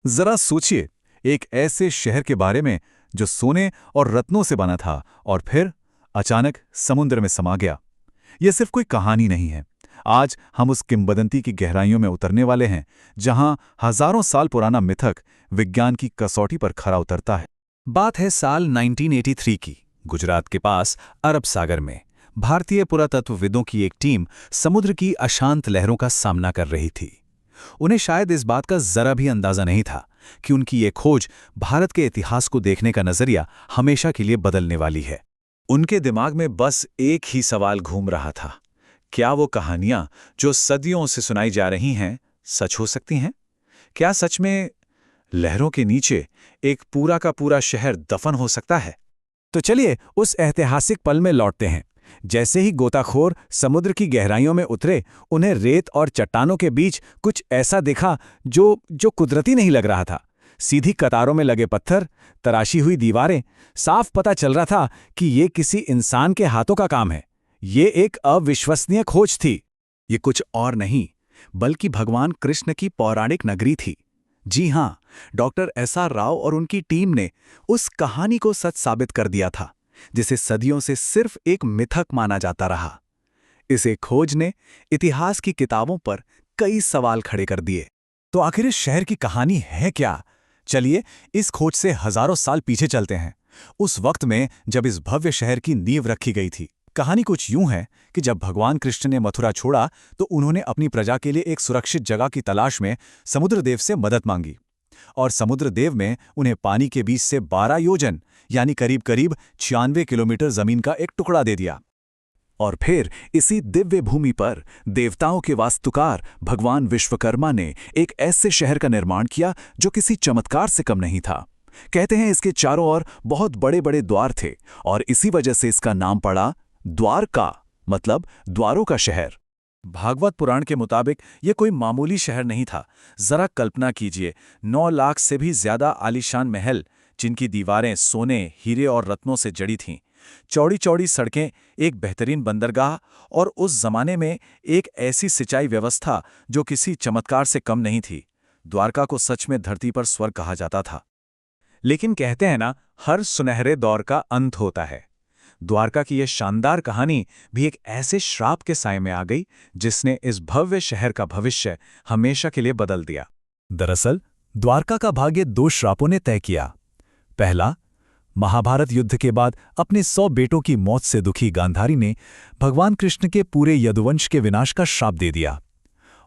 जरा सोचिए, एक ऐसे शहर के बारे में जो सोने और रत्नों से बना था और फिर अचानक समुद्र में समा गया। यह सिर्फ कोई कहानी नहीं है। आज हम उस किंवदंती की गहराइयों में उतरने वाले हैं, जहां हजारों साल पुराना मिथक विज्ञान की कसौटी पर खरा उतरता है। बात है साल 1983 की। गुजरात के पास अरब सागर में भारतीय पुरातत्वविदों की एक टीम समुद्र की अशांत लहरों का सामना कर रही थी। उन्हें शायद इस बात का जरा भी अंदाजा नहीं था कि उनकी ये खोज भारत के इतिहास को देखने का नजरिया हमेशा के लिए बदलने वाली है। उनके दिमाग में बस एक ही सवाल घूम रहा था, क्या वो कहानियां जो सदियों से सुनाई जा रही हैं सच हो सकती हैं? क्या सच में लहरों के नीचे एक पूरा का पूरा शहर दफन हो सकता है? तो चलिए उस ऐतिहासिक पल में लौटते हैं। जैसे ही गोताखोर समुद्र की गहराइयों में उतरे, उन्हें रेत और चट्टानों के बीच कुछ ऐसा दिखा जो कुदरती नहीं लग रहा था। सीधी कतारों में लगे पत्थर, तराशी हुई दीवारें, साफ पता चल रहा था कि ये किसी इंसान के हाथों का काम है। ये एक अविश्वसनीय खोज थी। ये कुछ और नहीं बल्कि भगवान कृष्ण की पौराणिक नगरी थी। जी हां, डॉक्टर एस.आर. राव और उनकी टीम ने उस कहानी को सच साबित कर दिया था जिसे सदियों से सिर्फ एक मिथक माना जाता रहा। इस एक खोज ने इतिहास की किताबों पर कई सवाल खड़े कर दिए। तो आखिर इस शहर की कहानी है क्या? चलिए इस खोज से हजारों साल पीछे चलते हैं, उस वक्त में जब इस भव्य शहर की नींव रखी गई थी। कहानी कुछ यूं है कि जब भगवान कृष्ण ने मथुरा छोड़ा तो उन्होंने अपनी प्रजा के लिए एक सुरक्षित जगह की तलाश में समुद्रदेव से मदद मांगी, और समुद्रदेव में उन्हें पानी के बीच से 12 योजन यानी करीब करीब 96 किलोमीटर जमीन का एक टुकड़ा दे दिया। और फिर इसी दिव्य भूमि पर देवताओं के वास्तुकार भगवान विश्वकर्मा ने एक ऐसे शहर का निर्माण किया जो किसी चमत्कार से कम नहीं था। कहते हैं इसके चारों ओर बहुत बड़े बड़े द्वार थे और इसी वजह से इसका नाम पड़ा द्वारका, मतलब द्वारों का शहर। भागवत पुराण के मुताबिक यह कोई मामूली शहर नहीं था। जरा कल्पना कीजिए, 9 लाख से भी ज्यादा आलीशान महल जिनकी दीवारें सोने, हीरे और रत्नों से जड़ी थीं, चौड़ी चौड़ी सड़कें, एक बेहतरीन बंदरगाह और उस जमाने में एक ऐसी सिंचाई व्यवस्था जो किसी चमत्कार से कम नहीं थी। द्वारका को सच में धरती पर स्वर्ग कहा जाता था। लेकिन कहते हैं ना, हर सुनहरे दौर का अंत होता है। द्वारका की यह शानदार कहानी भी एक ऐसे श्राप के साए में आ गई जिसने इस भव्य शहर का भविष्य हमेशा के लिए बदल दिया। दरअसल द्वारका का भाग्य 2 श्रापों ने तय किया। पहला, महाभारत युद्ध के बाद अपने 100 बेटों की मौत से दुखी गांधारी ने भगवान कृष्ण के पूरे यदुवंश के विनाश का श्राप दे दिया।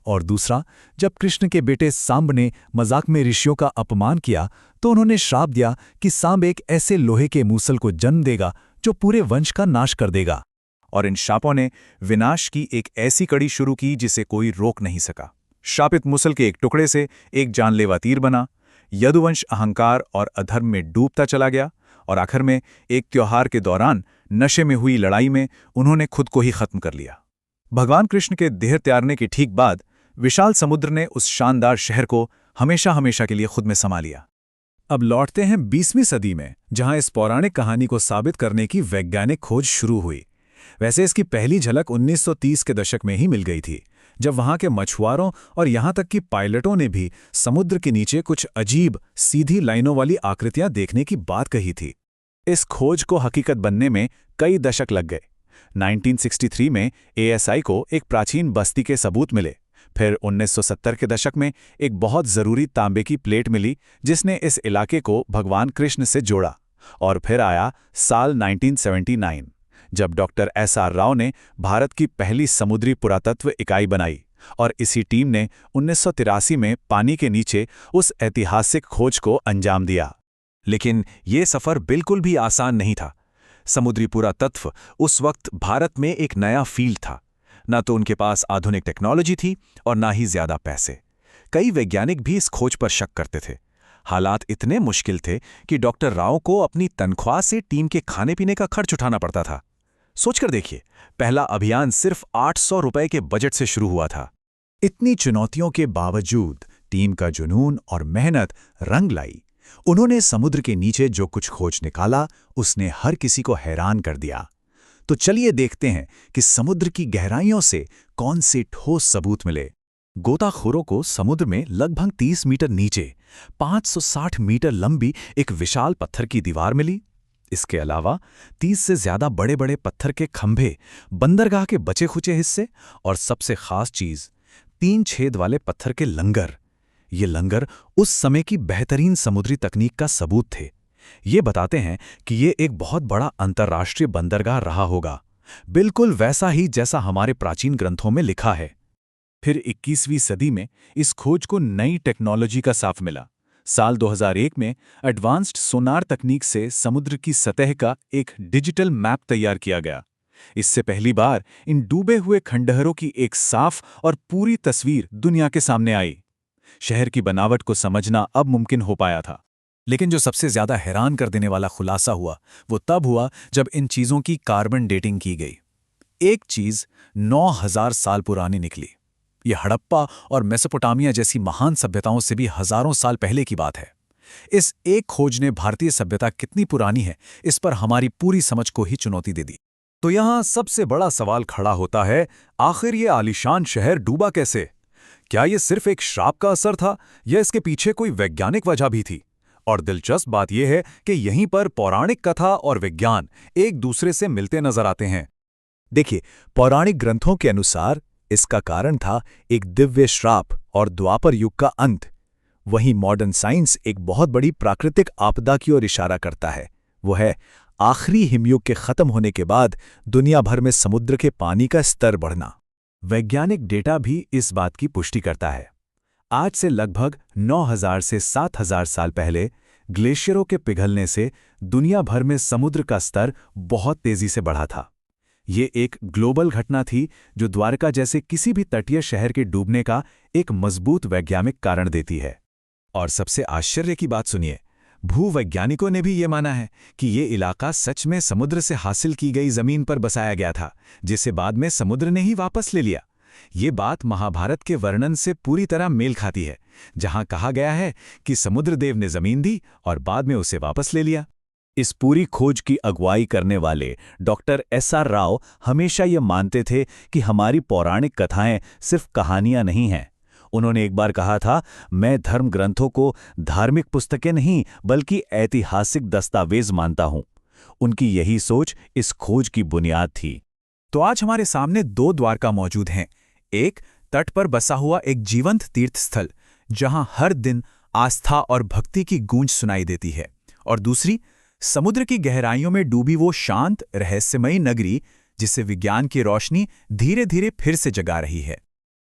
और दूसरा, जब कृष्ण के बेटे सांब ने मजाक में ऋषियों का अपमान किया तो उन्होंने श्राप दिया कि सांब एक ऐसे लोहे के मूसल को जन्म देगा जो पूरे वंश का नाश कर देगा। और इन शापों ने विनाश की एक ऐसी कड़ी शुरू की जिसे कोई रोक नहीं सका। शापित मूसल के एक टुकड़े से एक जानलेवा तीर बना, यदुवंश अहंकार और अधर्म में डूबता चला गया, और आखिर में एक त्योहार के दौरान नशे में हुई लड़ाई में उन्होंने खुद को ही खत्म कर लिया। भगवान कृष्ण के देह त्यागने के ठीक बाद विशाल समुद्र ने उस शानदार शहर को हमेशा हमेशा के लिए खुद में समा लिया। अब लौटते हैं 20वीं सदी में, जहां इस पौराणिक कहानी को साबित करने की वैज्ञानिक खोज शुरू हुई। वैसे इसकी पहली झलक 1930 के दशक में ही मिल गई थी, जब वहां के मछुआरों और यहां तक कि पायलटों ने भी समुद्र के नीचे कुछ अजीब सीधी लाइनों वाली आकृतियां देखने की बात कही थी। इस खोज को हकीकत बनने में कई दशक लग गए। 1963 में ASI को एक प्राचीन बस्ती के सबूत मिले। फिर 1970 के दशक में एक बहुत जरूरी तांबे की प्लेट मिली जिसने इस इलाके को भगवान कृष्ण से जोड़ा। और फिर आया साल 1979, जब डॉक्टर एस.आर. राव ने भारत की पहली समुद्री पुरातत्व इकाई बनाई, और इसी टीम ने 1983 में पानी के नीचे उस ऐतिहासिक खोज को अंजाम दिया। लेकिन ये सफर बिल्कुल भी आसान नहीं था। समुद्री पुरातत्व उस वक्त भारत में एक नया फील्ड था। ना तो उनके पास आधुनिक टेक्नोलॉजी थी और ना ही ज्यादा पैसे। कई वैज्ञानिक भी इस खोज पर शक करते थे। हालात इतने मुश्किल थे कि डॉक्टर राव को अपनी तनख्वाह से टीम के खाने पीने का खर्च उठाना पड़ता था। सोचकर देखिए, पहला अभियान सिर्फ 800 रुपए के बजट से शुरू हुआ था। इतनी चुनौतियों के बावजूद टीम का जुनून और मेहनत रंग लाई। उन्होंने समुद्र के नीचे जो कुछ खोज निकाला उसने हर किसी को हैरान कर दिया। तो चलिए देखते हैं कि समुद्र की गहराइयों से कौन से ठोस सबूत मिले। गोताखोरों को समुद्र में लगभग 30 मीटर नीचे 560 मीटर लंबी एक विशाल पत्थर की दीवार मिली। इसके अलावा 30 से ज्यादा बड़े बड़े पत्थर के खंभे, बंदरगाह के बचे खुचे हिस्से और सबसे खास चीज 3 छेद वाले पत्थर के लंगर। ये लंगर उस समय की बेहतरीन समुद्री तकनीक का सबूत थे। ये बताते हैं कि ये एक बहुत बड़ा अंतर्राष्ट्रीय बंदरगाह रहा होगा, बिल्कुल वैसा ही जैसा हमारे प्राचीन ग्रंथों में लिखा है। फिर 21वीं सदी में इस खोज को नई टेक्नोलॉजी का साथ मिला। साल 2001 में एडवांस्ड सोनार तकनीक से समुद्र की सतह का एक डिजिटल मैप तैयार किया गया। इससे पहली बार इन डूबे हुए खंडहरों की एक साफ और पूरी तस्वीर दुनिया के सामने आई। शहर की बनावट को समझना अब मुमकिन हो पाया था। लेकिन जो सबसे ज्यादा हैरान कर देने वाला खुलासा हुआ, वो तब हुआ जब इन चीजों की कार्बन डेटिंग की गई। एक चीज 9000 साल पुरानी निकली। यह हड़प्पा और मेसोपोटामिया जैसी महान सभ्यताओं से भी हजारों साल पहले की बात है। इस एक खोज ने भारतीय सभ्यता कितनी पुरानी है, इस पर हमारी पूरी समझ को ही चुनौती दे दी। तो यहां सबसे बड़ा सवाल खड़ा होता है, आखिर ये आलीशान शहर डूबा कैसे? क्या ये सिर्फ एक श्राप का असर था या इसके पीछे कोई वैज्ञानिक वजह भी थी? और दिलचस्प बात यह है कि यहीं पर पौराणिक कथा और विज्ञान एक दूसरे से मिलते नजर आते हैं। देखिए, पौराणिक ग्रंथों के अनुसार इसका कारण था एक दिव्य श्राप और द्वापर युग का अंत। वहीं मॉडर्न साइंस एक बहुत बड़ी प्राकृतिक आपदा की ओर इशारा करता है। वो है आखिरी हिमयुग के खत्म होने के बाद दुनिया भर में समुद्र के पानी का स्तर बढ़ना। वैज्ञानिक डेटा भी इस बात की पुष्टि करता है। आज से लगभग 9000 से 7000 साल पहले ग्लेशियरों के पिघलने से दुनिया भर में समुद्र का स्तर बहुत तेजी से बढ़ा था। ये एक ग्लोबल घटना थी जो द्वारका जैसे किसी भी तटीय शहर के डूबने का एक मजबूत वैज्ञानिक कारण देती है। और सबसे आश्चर्य की बात सुनिए, भूवैज्ञानिकों ने भी ये माना है कि ये इलाका सच में समुद्र से हासिल की गई जमीन पर बसाया गया था, जिसे बाद में समुद्र ने ही वापस ले लिया। ये बात महाभारत के वर्णन से पूरी तरह मेल खाती है, जहां कहा गया है कि समुद्रदेव ने जमीन दी और बाद में उसे वापस ले लिया। इस पूरी खोज की अगुवाई करने वाले डॉक्टर SR राव हमेशा ये मानते थे कि हमारी पौराणिक कथाएं सिर्फ कहानियां नहीं हैं। उन्होंने एक बार कहा था, मैं धर्म ग्रंथों को धार्मिक पुस्तकें नहीं बल्कि ऐतिहासिक दस्तावेज मानता हूं। उनकी यही सोच इस खोज की बुनियाद थी। तो आज हमारे सामने 2 द्वारका मौजूद हैं। एक, तट पर बसा हुआ एक जीवंत तीर्थ स्थल जहां हर दिन आस्था और भक्ति की गूंज सुनाई देती है, और दूसरी, समुद्र की गहराइयों में डूबी वो शांत रहस्यमयी नगरी जिसे विज्ञान की रोशनी धीरे धीरे फिर से जगा रही है।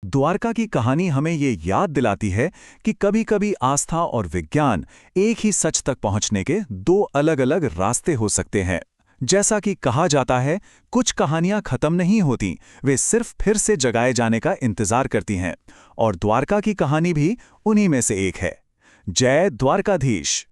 द्वारका की कहानी हमें ये याद दिलाती है कि कभी-कभी आस्था और विज्ञान एक ही सच तक पहुंचने के 2 अलग-अलग रास्ते हो सकते हैं। जैसा कि कहा जाता है, कुछ कहानियां खत्म नहीं होती, वे सिर्फ फिर से जगाए जाने का इंतजार करती हैं, और द्वारका की कहानी भी उन्हीं में से एक है। जय द्वारकाधीश।